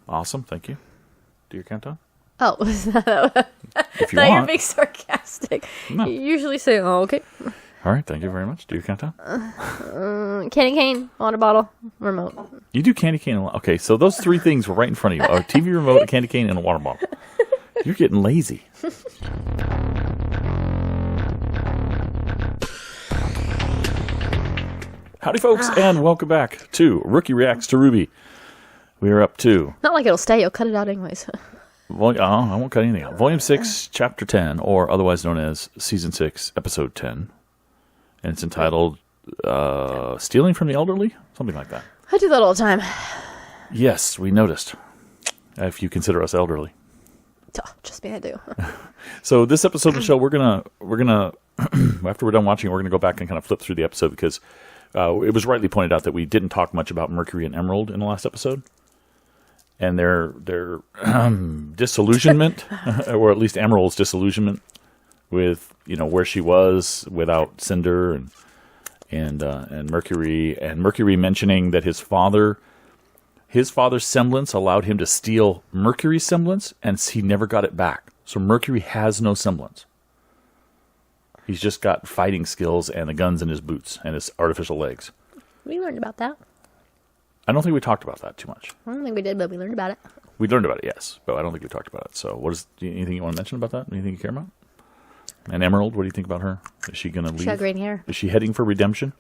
Awesome. Thank you. Do your countdown? Oh, If you thought you were want. being sarcastic. No. You usually say, "Oh, okay." All right. Thank you very much. Do your countdown. Candy cane, water bottle, remote. You do candy cane. Okay, so those three things were right in front of you. A TV remote, a candy cane, and a water bottle. You're getting lazy. Howdy, folks, and welcome back to Rookie Reacts to RWBY. We are up to... Not like it'll stay. You'll cut it out anyways. I won't cut anything out. Volume 6, Chapter 10, or otherwise known as Season 6, Episode 10. And it's entitled Stealing from the Elderly? Something like that. I do that all the time. Yes, we noticed. If you consider us elderly. Oh, just me, I do. So this episode of the show, we're gonna after we're done watching, we're gonna go back and kind of flip through the episode because it was rightly pointed out that we didn't talk much about Mercury and Emerald in the last episode, and their disillusionment, or at least Emerald's disillusionment with where she was without Cinder and Mercury mentioning that his father's semblance allowed him to steal Mercury's semblance, and he never got it back. So Mercury has no semblance. He's just got fighting skills and the guns in his boots and his artificial legs. We learned about that. I don't think we talked about that too much. I don't think we did, but we learned about it. We learned about it, yes, but I don't think we talked about it. So anything you want to mention about that? Anything you care about? And Emerald, what do you think about her? Is she going to leave? She had green hair. Is she heading for redemption?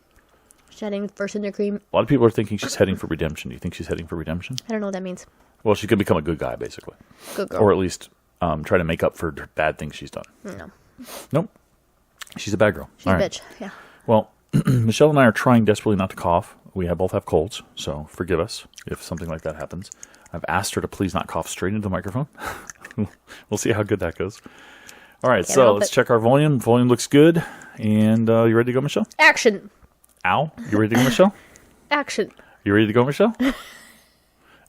She's heading for Cinder Cream. A lot of people are thinking she's heading for redemption. Do you think she's heading for redemption? I don't know what that means. Well, she could become a good guy, basically. Good girl. Or at least try to make up for bad things she's done. No. Nope. She's a bad girl. She's a bitch, yeah. Well, Michelle and I are trying desperately not to cough. We both have colds, so forgive us if something like that happens. I've asked her to please not cough straight into the microphone. We'll see how good that goes. All right, so let's check our volume. Volume looks good. And you ready to go, Michelle? Action. Ow. You ready to go, Michelle? Action. You ready to go, Michelle?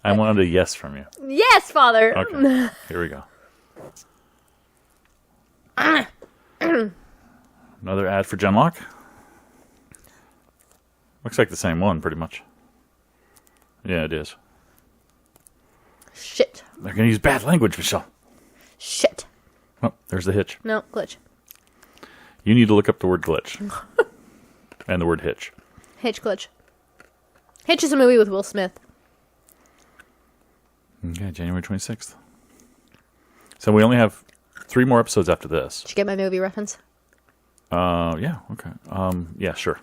I wanted a yes from you. Yes, Father. Okay, here we go. Another ad for Genlock. Looks like the same one, pretty much. Yeah, it is. Shit. They're going to use bad language, Michelle. Shit. Oh, there's the hitch. No, glitch. You need to look up the word glitch. And the word hitch. Hitch glitch. Hitch is a movie with Will Smith. Okay, January 26th. So we only have 3 more episodes after this. Did you get my movie reference? Yeah, okay. Yeah, sure.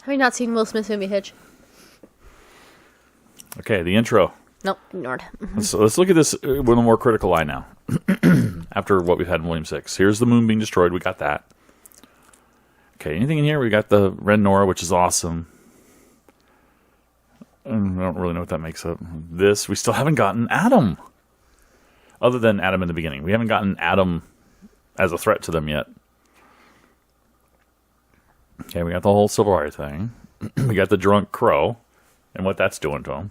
Have you not seen Will Smith's movie Hitch? Okay, the intro. Nope, ignored. So let's look at this with a more critical eye now. After what we've had in Volume 6. Here's the moon being destroyed. We got that. Okay, anything in here? We got the Red Nora, which is awesome. I don't really know what that makes up. This, we still haven't gotten Adam. Other than Adam in the beginning. We haven't gotten Adam as a threat to them yet. Okay, we got the whole Civil War thing. We got the drunk crow and what that's doing to him.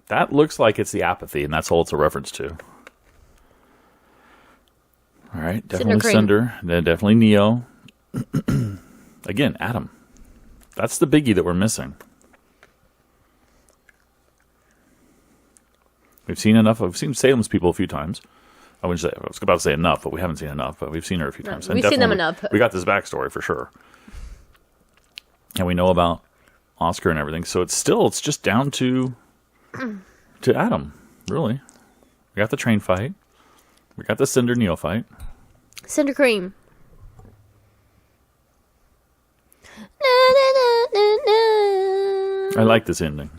That looks like it's the apathy, and that's all it's a reference to. All right, definitely Cinder. Then definitely Neo. Again, Adam. That's the biggie that we're missing. We've seen enough. We've seen Salem's people a few times. I was about to say enough, but we haven't seen enough. But we've seen her a few times. We've seen them enough. We got this backstory for sure. And we know about Oscar and everything. So it's just down to Adam, really. We got the train fight. We got the Cinder Neo fight. Cinder Cream. I like this ending.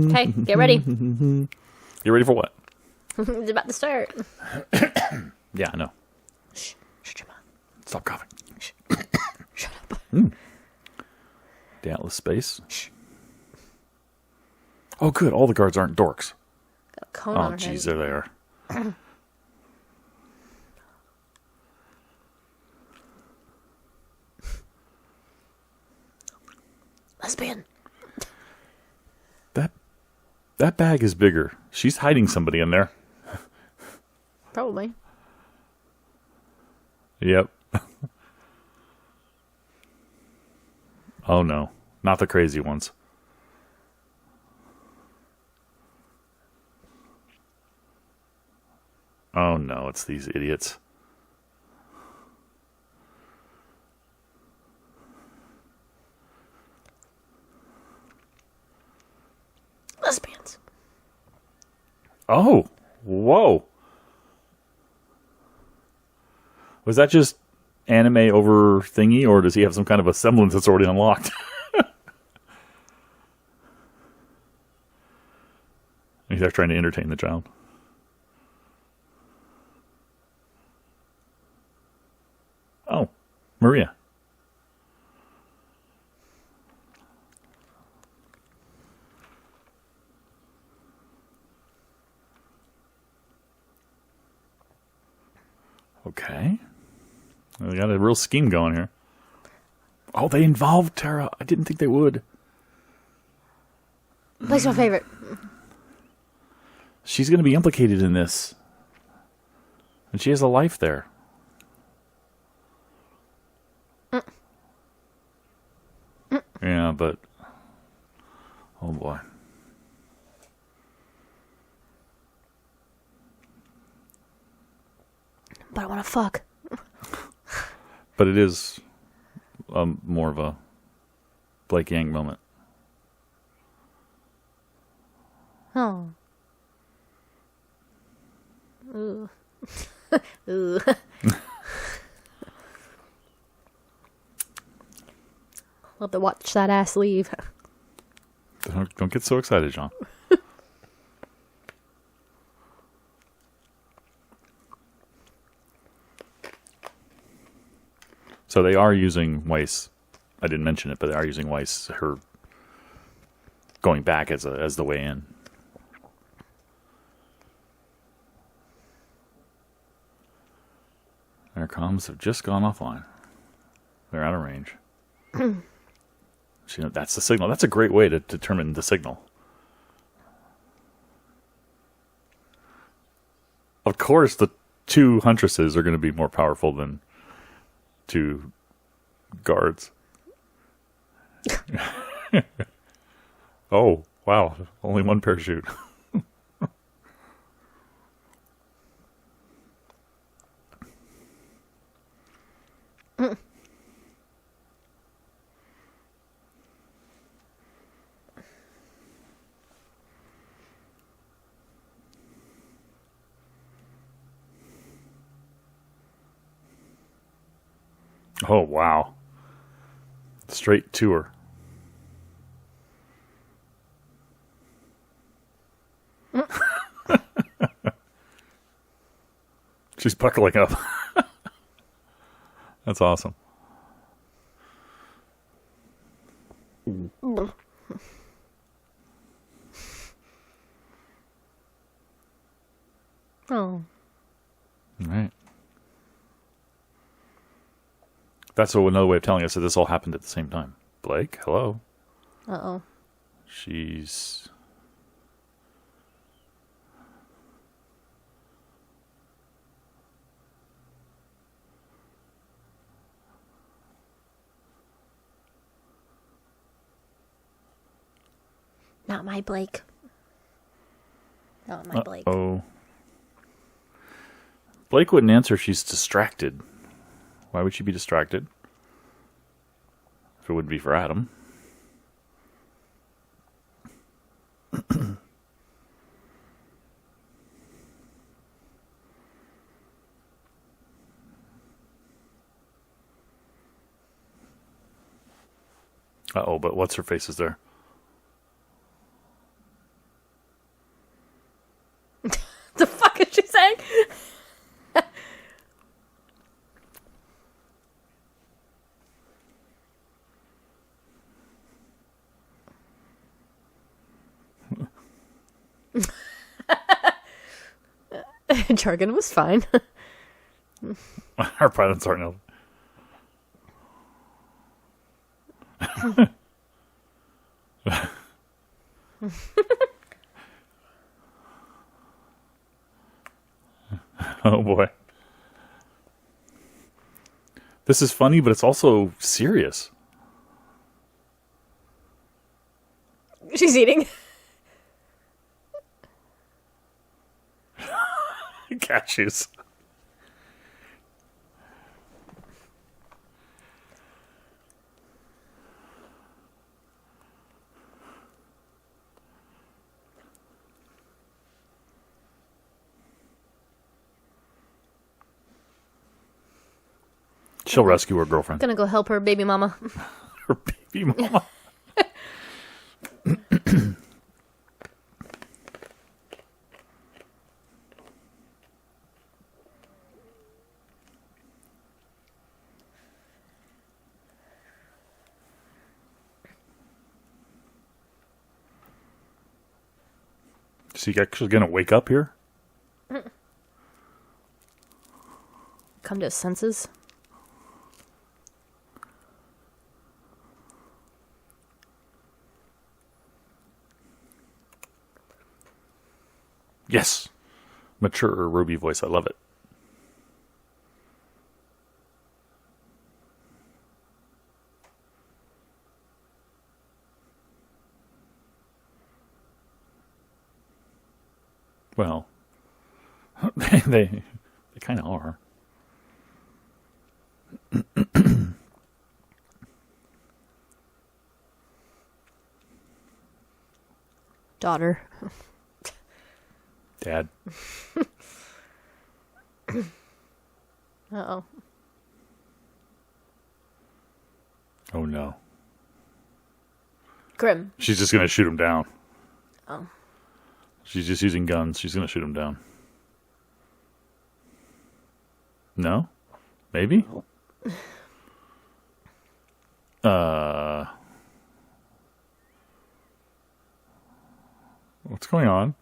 Okay, get ready. You ready for what? It's about to start. Yeah, I know. Shh. Shut your mouth. Stop coughing. Shh. Shut up. The Atlas space. Shh. Oh, good. All the guards aren't dorks. Got a cone on her jeez, head. there they are. Lesbian. That bag is bigger. She's hiding somebody in there. Probably. Yep. Oh, no. Not the crazy ones. Oh no, it's these idiots. Lesbians. Oh, whoa. Was that just anime over thingy, or does he have some kind of a semblance that's already unlocked? He's like trying to entertain the child. Oh, Maria. Okay. We got a real scheme going here. Oh, they involved Tara. I didn't think they would. Blake's my favorite. She's going to be implicated in this. And she has a life there. Yeah, but... Oh, boy. But I want to fuck. But it is more of a Blake Yang moment. Oh. Ooh. Ooh. Love to watch that ass leave. Don't get so excited, John. So they are using Weiss. I didn't mention it, but they are using Weiss, her going back as the way in. Their comms have just gone offline. They're out of range. So, that's the signal. That's a great way to determine the signal. Of course, the two huntresses are going to be more powerful than two guards. Oh, wow. Only one parachute. Oh, wow. Straight to her. She's buckling up. That's awesome. Oh. All right. That's another way of telling us that this all happened at the same time. Blake, hello. Uh-oh. She's... Not my Blake. Not my Blake. Oh. Blake wouldn't answer. She's distracted. Why would she be distracted? If it wouldn't be for Adam. Uh-oh, but what's her face is there? The fuck is she saying? Jargon was fine. Our pilots aren't known. Oh boy. This is funny, but it's also serious. She's eating. Cashews. She'll rescue her girlfriend. Gonna go help her baby mama. Her baby mama. Is he actually gonna wake up here? Come to his senses. Yes. Mature Ruby voice. I love it. Well, they kind of are. Daughter. Dad. Uh-oh. Oh no. Grim. She's just gonna shoot him down. Oh. She's just using guns. She's gonna shoot him down. No? Maybe? What's going on?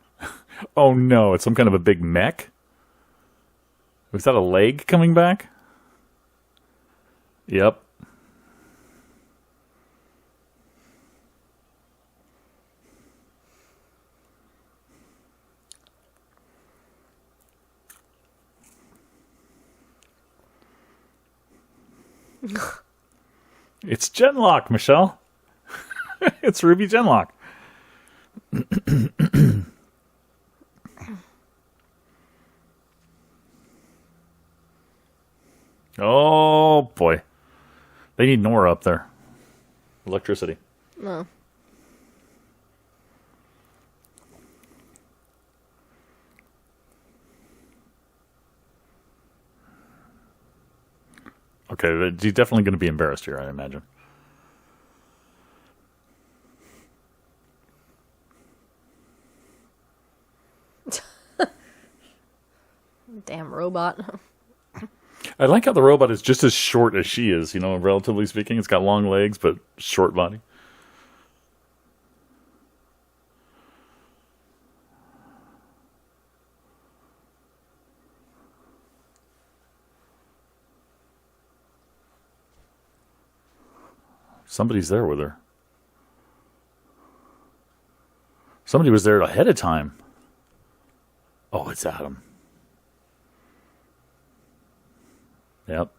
Oh no, it's some kind of a big mech? Was that a leg coming back? Yep. It's Genlock, Michelle. It's Ruby Genlock. Oh boy. They need Nora up there. Electricity. No. Okay, he's definitely going to be embarrassed here, I imagine. Damn robot. I like how the robot is just as short as she is, you know, relatively speaking. It's got long legs, but short body. Somebody's there with her. Somebody was there ahead of time. Oh, it's Adam. Yep.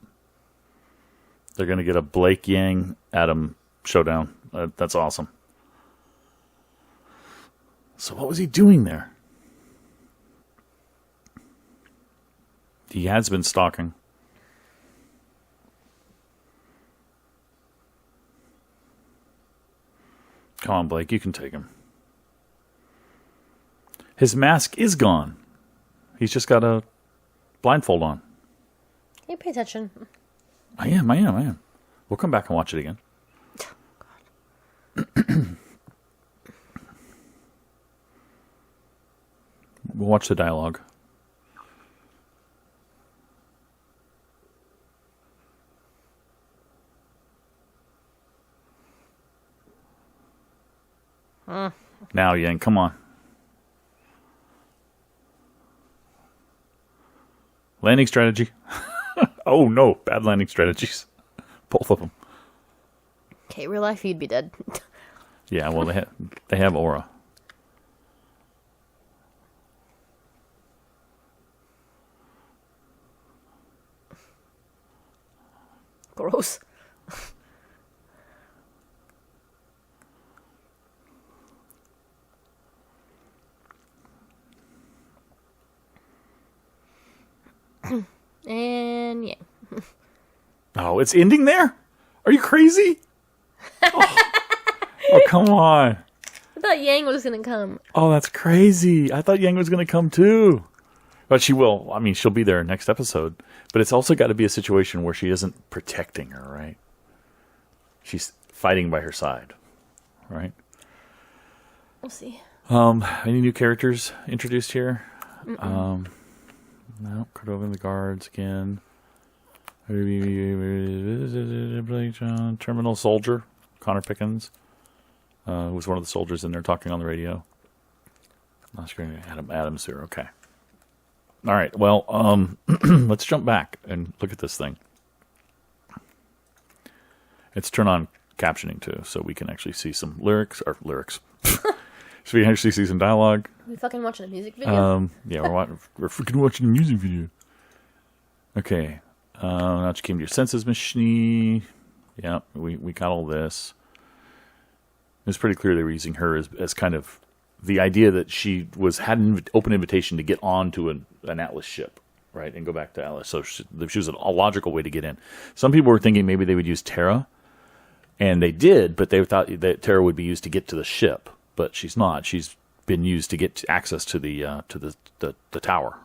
They're going to get a Blake Yang Adam showdown. That's awesome. So what was he doing there? He has been stalking. Come on, Blake, you can take him. His mask is gone. He's just got a blindfold on. Hey, pay attention. I am. We'll come back and watch it again. We'll watch the dialogue. Now, Yang, come on. Landing strategy. Oh, no. Bad landing strategies. Both of them. Okay, real life, you'd be dead. Yeah, well, they have aura. Gross. And yeah. Oh, it's ending there? Are you crazy? Oh, come on. I thought Yang was going to come. Oh, that's crazy. I thought Yang was going to come too. But she will. I mean, she'll be there next episode. But it's also got to be a situation where she isn't protecting her, right? She's fighting by her side, right? We'll see. Any new characters introduced here? No, Cordova and the guards again. Terminal soldier, Connor Pickens, who was one of the soldiers in there talking on the radio. Not sure. Adams here. Okay. All right. Well, let's jump back and look at this thing. It's turn on captioning too, so we can actually see some lyrics. So we can actually see some dialogue. We fucking watching a music video? Yeah, we're freaking watching a music video. Okay. Now she came to your senses, Miss Schnee. Yeah, we got all this. It's pretty clear they were using her as kind of the idea that she had an open invitation to get onto an Atlas ship, right, and go back to Atlas. So she was a logical way to get in. Some people were thinking maybe they would use Terra, and they did, but they thought that Terra would be used to get to the ship. But she's not. She's been used to get access to the tower.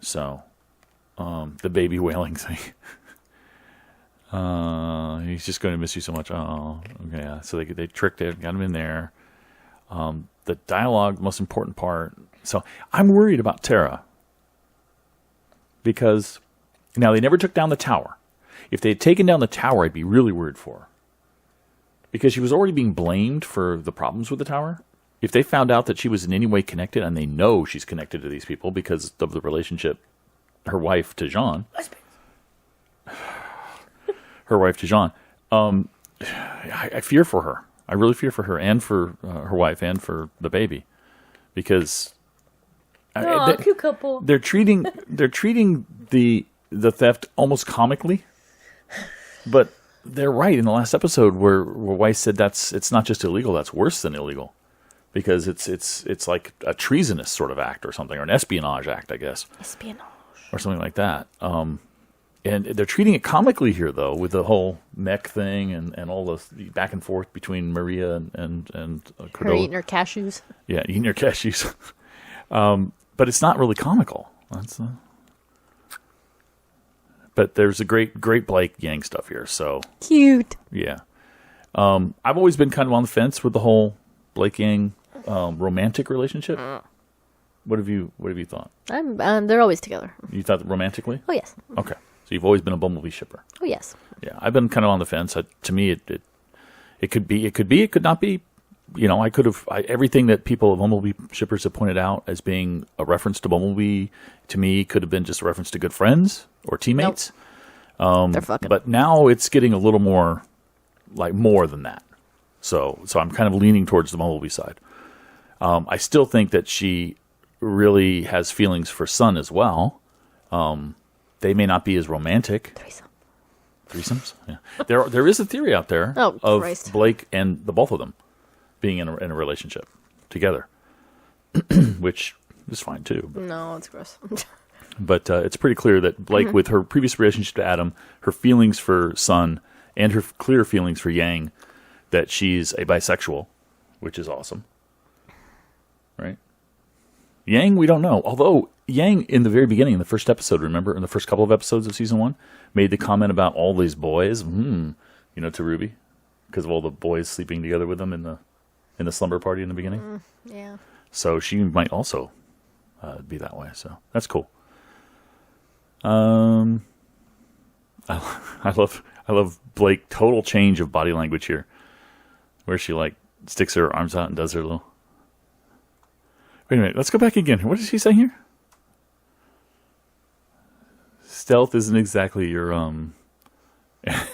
So, the baby wailing thing. He's just going to miss you so much. Oh, okay. Yeah. So they tricked it, got him in there. The dialogue, most important part. So I'm worried about Terra because now they never took down the tower. If they had taken down the tower, I'd be really worried for her. Because she was already being blamed for the problems with the tower. If they found out that she was in any way connected, and they know she's connected to these people because of the relationship, her wife to Jean. Her wife to Jean. I fear for her. I really fear for her and for her wife and for the baby. Because cute couple. They're treating the theft almost comically. But they're right in the last episode where Weiss said it's not just illegal, that's worse than illegal. Because it's like a treasonous sort of act or something, or an espionage act, I guess. Espionage. Or something like that. And they're treating it comically here, though, with the whole mech thing and all the back and forth between Maria and Cordova. Her eating her cashews. Yeah, eating her cashews. But it's not really comical. But there's a great Blake Yang stuff here. So cute. Yeah. I've always been kind of on the fence with the whole Blake Yang romantic relationship. What have you thought? They're always together. You thought romantically? Oh yes. Okay, so you've always been a Bumblebee shipper. Oh yes. Yeah, I've been kind of on the fence. To me, it could be, it could not be. You know, everything that people, Bumblebee shippers, have pointed out as being a reference to Bumblebee, to me, could have been just a reference to good friends or teammates. Nope. They're fucking. But now it's getting a little more, like, more than that. So I'm kind of leaning towards the Bumblebee side. I still think that she really has feelings for Sun as well. They may not be as romantic. Threesomes? Yeah. There is a theory out there of Christ. Blake and the both of them being in a relationship together, which is fine too. But, no, it's gross. But it's pretty clear that Blake, with her previous relationship to Adam, her feelings for Sun, and her clear feelings for Yang, that she's a bisexual, which is awesome. Right? Yang, we don't know. Although Yang, in the very beginning, in the first episode, remember, in the first couple of episodes of season 1, made the comment about all these boys, to RWBY, because of all the boys sleeping together with them in the slumber party in the beginning. Yeah. So she might also be that way. So that's cool. I love Blake. Total change of body language here, where she like sticks her arms out and does her little. Wait a minute. Let's go back again. What did she say here? Stealth isn't exactly your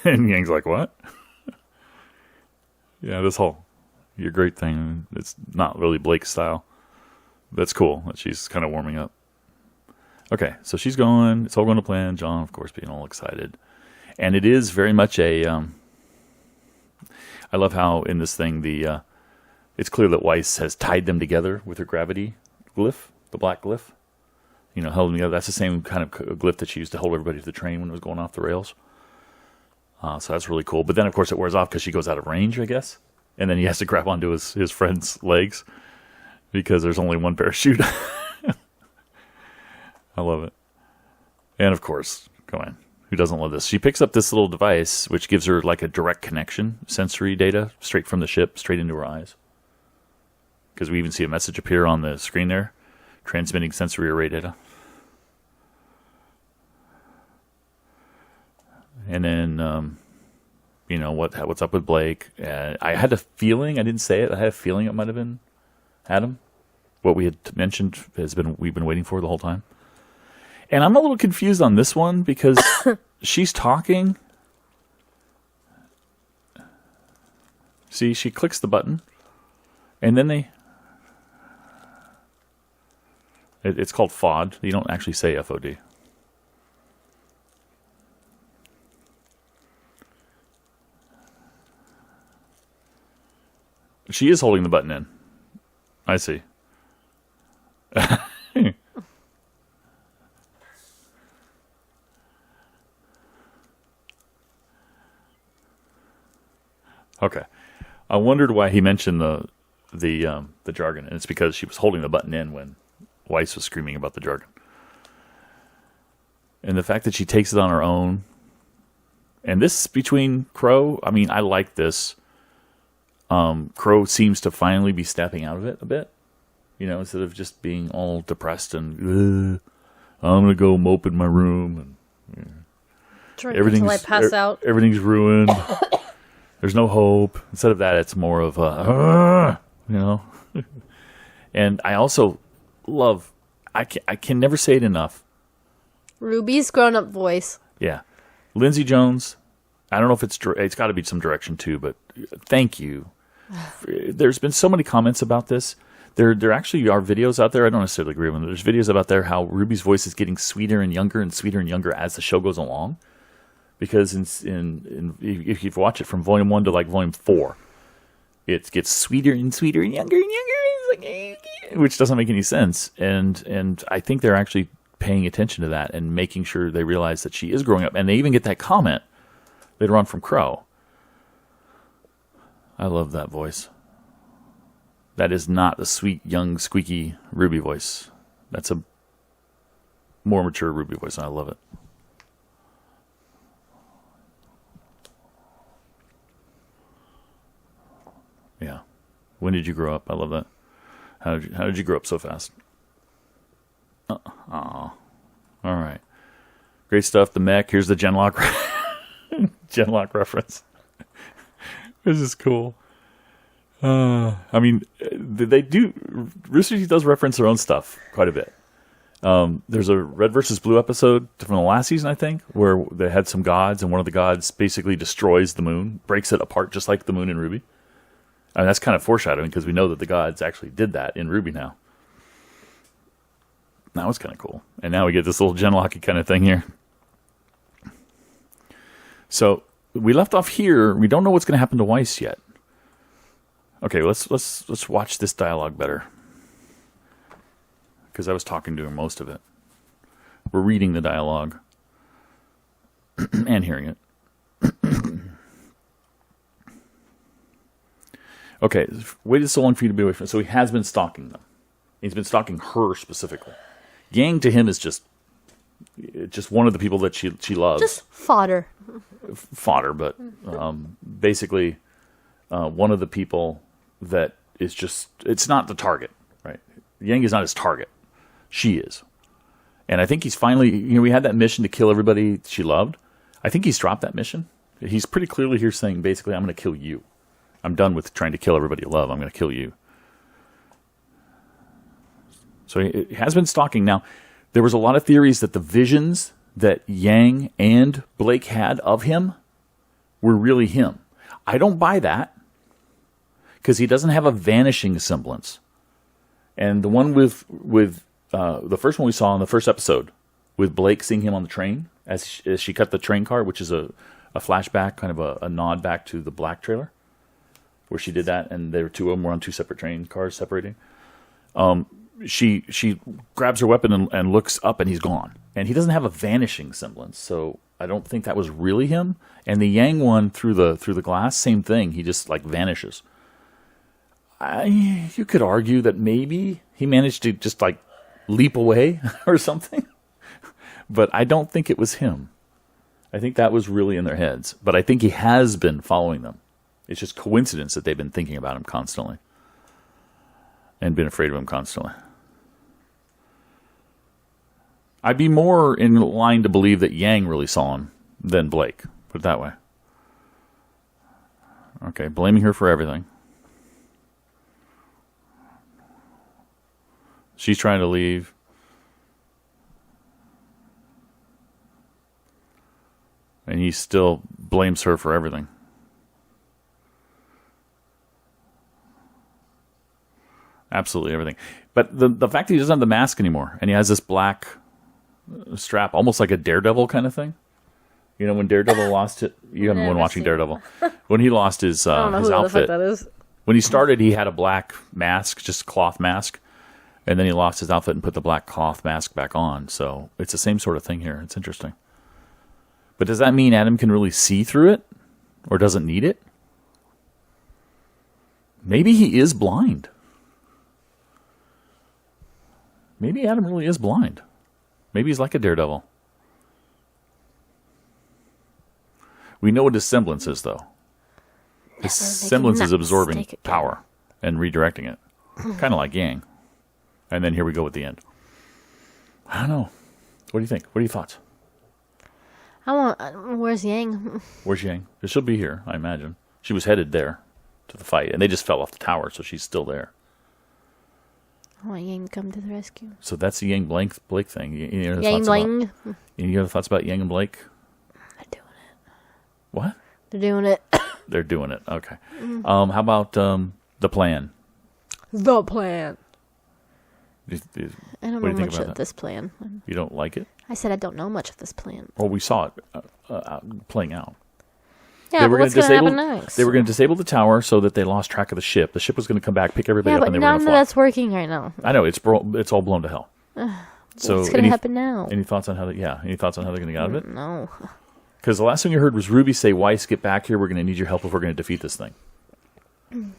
And Yang's like, what? Yeah, this whole your great thing. It's not really Blake's style. That's cool that she's kind of warming up. Okay, so she's going. It's all going to plan. John, of course, being all excited. And it is very much a... I love how in this thing, it's clear that Weiss has tied them together with her gravity glyph, the black glyph. held them together. That's the same kind of glyph that she used to hold everybody to the train when it was going off the rails. So that's really cool. But then, of course, it wears off because she goes out of range, I guess. And then he has to grab onto his friend's legs because there's only one parachute. I love it. And, of course, come on. Who doesn't love this? She picks up this little device, which gives her like a direct connection, sensory data, straight from the ship, straight into her eyes. Because we even see a message appear on the screen there, transmitting sensory array data. And then, what's up with Blake? I had a feeling, I didn't say it, I had a feeling it might have been Adam. What we had mentioned we've been waiting for the whole time. And I'm a little confused on this one because she's talking. See, she clicks the button, and then it's called FOD. You don't actually say FOD. She is holding the button in. I see. Okay. I wondered why he mentioned the jargon, and it's because she was holding the button in when Weiss was screaming about the jargon. And the fact that she takes it on her own. And this between Crow, I mean, I like this. Crow seems to finally be stepping out of it a bit. Instead of just being all depressed and, I'm going to go mope in my room. And Until I pass out. Everything's ruined. There's no hope. Instead of that, it's more of And I also love, I can never say it enough. Ruby's grown-up voice. Yeah. Lindsay Jones, I don't know if it's got to be some direction too, but thank you. There's been so many comments about this. There actually are videos out there. I don't necessarily agree with them. There's videos out there how Ruby's voice is getting sweeter and younger as the show goes along. Because if you watch it from volume 1 to like volume 4, it gets sweeter and sweeter and younger, which doesn't make any sense. And I think they're actually paying attention to that and making sure they realize that she is growing up. And they even get that comment later on from Crow. I love that voice. That is not the sweet, young, squeaky Ruby voice. That's a more mature Ruby voice, and I love it. Yeah. When did you grow up? I love that. How did you grow up so fast? All right. Great stuff. The mech. Here's the Genlock Genlock reference. This is cool. I mean, they do. Rooster Teeth does reference their own stuff quite a bit. There's a Red versus Blue episode from the last season, I think, where they had some gods, and one of the gods basically destroys the moon, breaks it apart just like the moon in RWBY. I mean, that's kind of foreshadowing because we know that the gods actually did that in RWBY now. That was kind of cool. And now we get this little Genlocky kind of thing here. So we left off here. We don't know what's going to happen to Weiss yet. Okay, let's watch this dialogue better. Because I was talking to her most of it. We're reading the dialogue. And hearing it. Okay, waited so long for you to be away from it. So he has been stalking them. He's been stalking her specifically. Yang to him is just one of the people that she loves. Just fodder. Fodder, but basically one of the people that is just, it's not the target, right? Yang is not his target. She is. And I think he's finally, we had that mission to kill everybody she loved. I think he's dropped that mission. He's pretty clearly here saying, basically, I'm going to kill you. I'm done with trying to kill everybody you love. I'm going to kill you. So he has been stalking. Now, there was a lot of theories that the visions that Yang and Blake had of him were really him. I don't buy that because he doesn't have a vanishing semblance. And the one with the first one we saw in the first episode with Blake seeing him on the train as she cut the train car, which is a flashback, kind of a nod back to the Black trailer, where she did that, and there were two of them were on two separate train cars separating. she grabs her weapon and looks up, and he's gone. And he doesn't have a vanishing semblance, so I don't think that was really him. And the Yang one through the glass, same thing. He just like vanishes. You could argue that maybe he managed to just like leap away or something, but I don't think it was him. I think that was really in their heads. But I think he has been following them. It's just coincidence that they've been thinking about him constantly and been afraid of him constantly. I'd be more in line to believe that Yang really saw him than Blake. Put it that way. Okay, blaming her for everything. She's trying to leave. And he still blames her for everything. Absolutely everything. But the fact that he doesn't have the mask anymore, and he has this black strap, almost like a Daredevil kind of thing. You know, when Daredevil lost it, you haven't been watching Daredevil. When he lost his I don't know his who outfit, the fuck that is. when he started, he had a black mask, just a cloth mask, and then he lost his outfit and put the black cloth mask back on. So it's the same sort of thing here. It's interesting. But does that mean Adam can really see through it, or doesn't need it? Maybe he is blind. Maybe Adam really is blind. Maybe he's like a Daredevil. We know what his semblance is, though. His semblance is absorbing power and redirecting it. Kind of like Yang. And then here we go at the end. I don't know. What do you think? What are your thoughts? Where's Yang? Where's Yang? She'll be here, I imagine. She was headed there to the fight, and they just fell off the tower, so she's still there. I want Yang to come to the rescue. So that's the Yang Blake thing. Yang Bling. Any other thoughts about Yang and Blake? They're doing it. What? They're doing it. They're doing it. Okay. How about the plan? The plan. I I don't know much of this plan. You don't like it? I said I don't know much of this plan. Well, we saw it playing out. Yeah, but what's going to happen next? They were going to disable the tower so that they lost track of the ship. The ship was going to come back, pick everybody up, and they were going to fly. Yeah, but none of that's working right now. I know it's all blown to hell. So what's going to happen now? Any thoughts on how? Any thoughts on how they're going to get out of it? No. Because the last thing you heard was RWBY say, "Weiss, get back here. We're going to need your help if we're going to defeat this thing."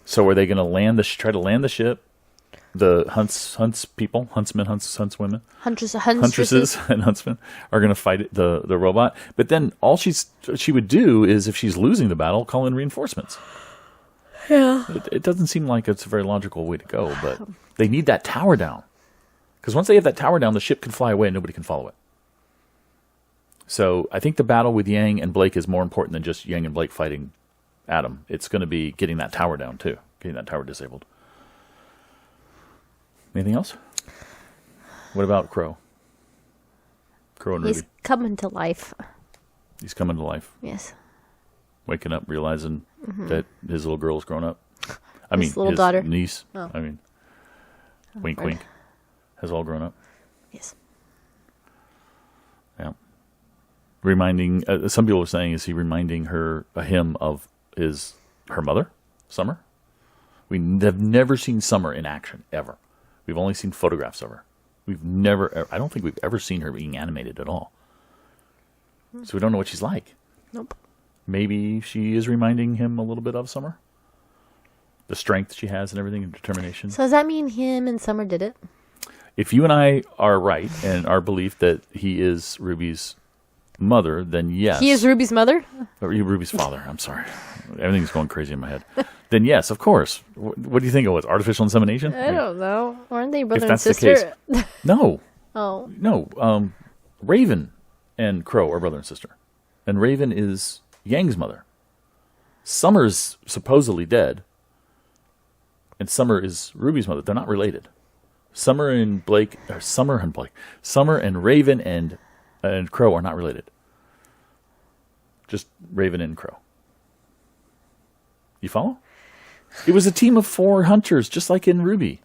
So are they going to try to land the ship? The huntswomen, huntresses, and huntsmen are going to fight the robot. But then all she would do is, if she's losing the battle, call in reinforcements. Yeah. It doesn't seem like it's a very logical way to go, but they need that tower down. Because once they have that tower down, the ship can fly away and nobody can follow it. So I think the battle with Yang and Blake is more important than just Yang and Blake fighting Adam. It's going to be getting that tower down, too. Getting that tower disabled. Anything else? What about Crow? Crow and He's RWBY. coming to life. He's coming to life. Yes. Waking up, realizing that his little girl's grown up. His little daughter. Niece. Oh. Wink, wink. Has all grown up. Yes. Yeah. Reminding, some people are saying, is he reminding him of her mother, Summer? We have never seen Summer in action, ever. We've only seen photographs of her. I don't think we've ever seen her being animated at all. So we don't know what she's like. Nope. Maybe she is reminding him a little bit of Summer. The strength she has and everything, and determination. So does that mean him and Summer did it? If you and I are right, and our belief that he is RWBY's mother, then yes. He is RWBY's mother? Or RWBY's father, I'm sorry. Everything's going crazy in my head. Then yes, of course. What do you think it was? Artificial insemination? I don't know. Aren't they brother if that's and sister? The case, no. Oh. No. Raven and Crow are brother and sister. And Raven is Yang's mother. Summer's supposedly dead. And Summer is RWBY's mother. They're not related. Summer and Raven and Crow are not related. Just Raven and Crow. You follow? It was a team of 4 hunters, just like in RWBY.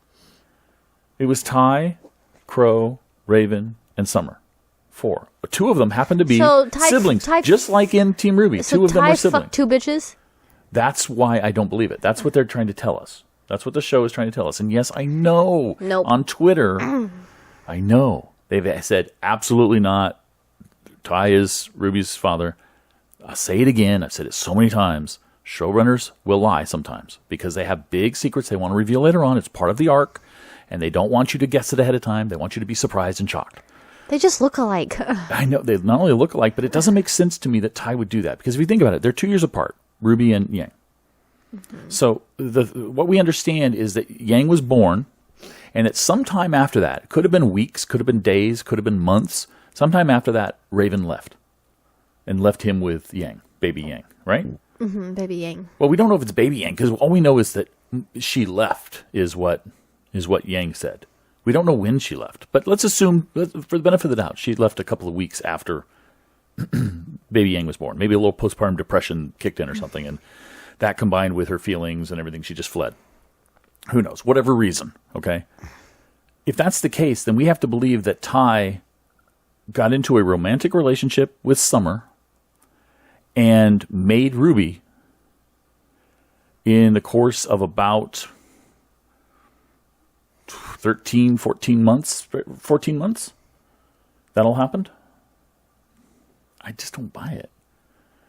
It was Ty, Crow, Raven, and Summer. 4. 2 of them happened to be siblings, just like in Team RWBY. So 2 of them were Ty siblings. fucked 2 bitches? That's why I don't believe it. That's what they're trying to tell us. That's what the show is trying to tell us. And yes, I know Nope. on Twitter, I know they've said absolutely not. Ty is Ruby's father. I'll say it again. I've said it so many times. Showrunners will lie sometimes because they have big secrets they want to reveal later on. It's part of the arc, and they don't want you to guess it ahead of time. They want you to be surprised and shocked. They just look alike. I know they not only look alike, but it doesn't make sense to me that Ty would do that because if you think about it, they're 2 years apart, Ruby and Yang. Mm-hmm. So what we understand is that Yang was born, and at some time after that, it could have been weeks, could have been days, could have been months. Sometime after that, Raven left, and left him with Yang, baby Yang, right? Mm-hmm, baby Yang. Well, we don't know if it's baby Yang because all we know is that she left is what Yang said. We don't know when she left, but let's assume, for the benefit of the doubt, she left a couple of weeks after baby Yang was born. Maybe a little postpartum depression kicked in or something, and that combined with her feelings and everything, she just fled. Who knows? Whatever reason, okay? If that's the case, then we have to believe that Ty got into a romantic relationship with Summer and made Ruby in the course of about 13, 14 months. 14 months? That all happened? I just don't buy it.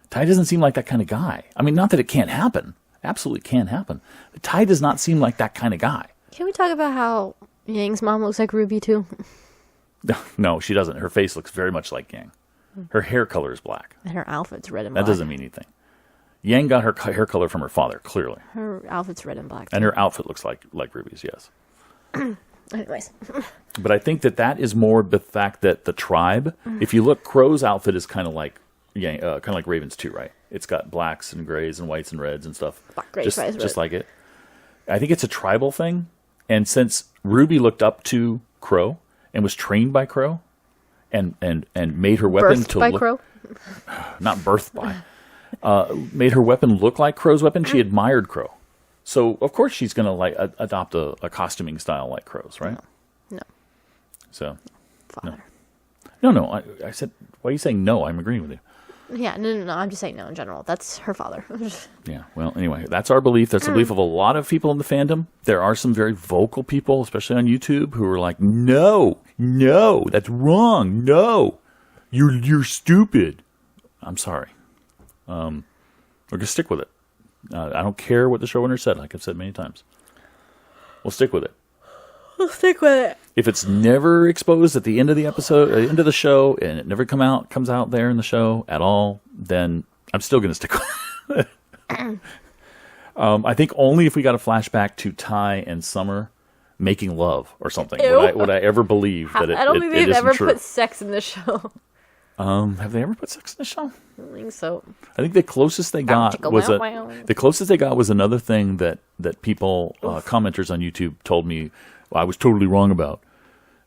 Ty doesn't seem like that kind of guy. I mean, not that it can't happen. Absolutely can happen. But Ty does not seem like that kind of guy. Can we talk about how Yang's mom looks like Ruby, too? No, she doesn't. Her face looks very much like Yang. Her hair color is black. And her outfit's red and black. That doesn't mean anything. Yang got her hair color from her father, clearly. Her outfit's red and black, too. And her outfit looks like Ruby's, yes. Anyways. But I think that is more the fact that the tribe, if you look, Crow's outfit is kind of like Raven's too, right? It's got blacks and grays and whites and reds and stuff. Black, gray, white, red. Just like it. I think it's a tribal thing. And since Ruby looked up to Crow and was trained by Crow and made her weapon Birthed to by look... Crow? Not birthed by. Made her weapon look like Crow's weapon. She admired Crow. So, of course, she's going to adopt a costuming style like Crow's, right? No. So, Father. No. I said, why are you saying no? I'm agreeing with you. Yeah, no. I'm just saying no in general. That's her father. Yeah, well, anyway, that's our belief. That's the belief of a lot of people in the fandom. There are some very vocal people, especially on YouTube, who are like, no, that's wrong. No, you're stupid. I'm sorry. We're going to stick with it. I don't care what the showrunner said, like I've said many times. We'll stick with it. We'll stick with it. If it's never exposed at the end of the episode, end of the show, and it never comes out there in the show at all, then I'm still going to stick with it. I think only if we got a flashback to Ty and Summer making love or something would I ever believe that it. I don't think it they've ever true. put sex in the show. Have they ever put sex in the show? I don't think so. I think the closest they got was another thing that people commenters on YouTube told me I was totally wrong about,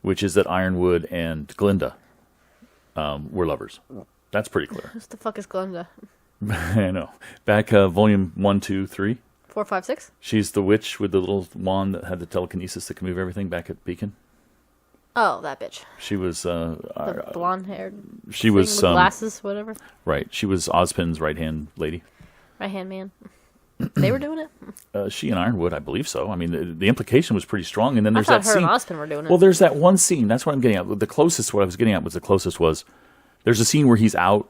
which is that Ironwood and Glinda were lovers. That's pretty clear. Who the fuck is Glenda? I know. Back volume 1, 2, 3. 4, 5, 6? She's the witch with the little wand that had the telekinesis that can move everything back at Beacon. Oh, that bitch. She was The blonde-haired. She was with glasses, whatever. Right. She was Ozpin's right-hand lady. Right-hand man. They were doing it? She and Ironwood, I believe so. I mean, the implication was pretty strong. And then there's I that thought her scene. and Ozpin were doing it. Well, there's that one scene. That's what I'm getting at. What I was getting at was there's a scene where he's out.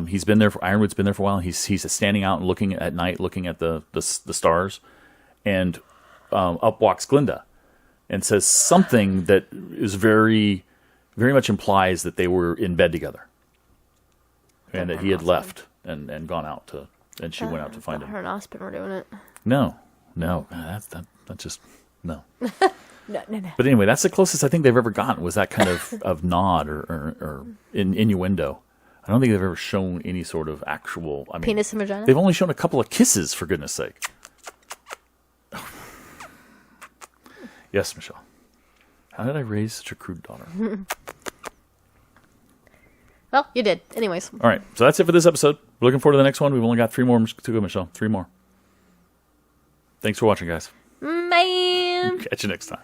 He's been there. Ironwood's been there for a while. And he's standing out and looking at night, looking at the stars, and up walks Glinda, and says something that is very, very much implies that they were in bed together, and that he had left and gone out to. And she went out to find him. Her and Ozpin were doing it. No, that's just no. No. But anyway, that's the closest I think they've ever gotten was that kind of nod or innuendo. I don't think they've ever shown any sort of actual. I mean, penis and vagina. They've only shown a couple of kisses, for goodness sake. Yes, Michelle. How did I raise such a crude daughter? Well, you did. Anyways. All right, so that's it for this episode. We're looking forward to the next one. We've only got 3 more to go, Michelle. 3 more. Thanks for watching, guys. Man. Catch you next time.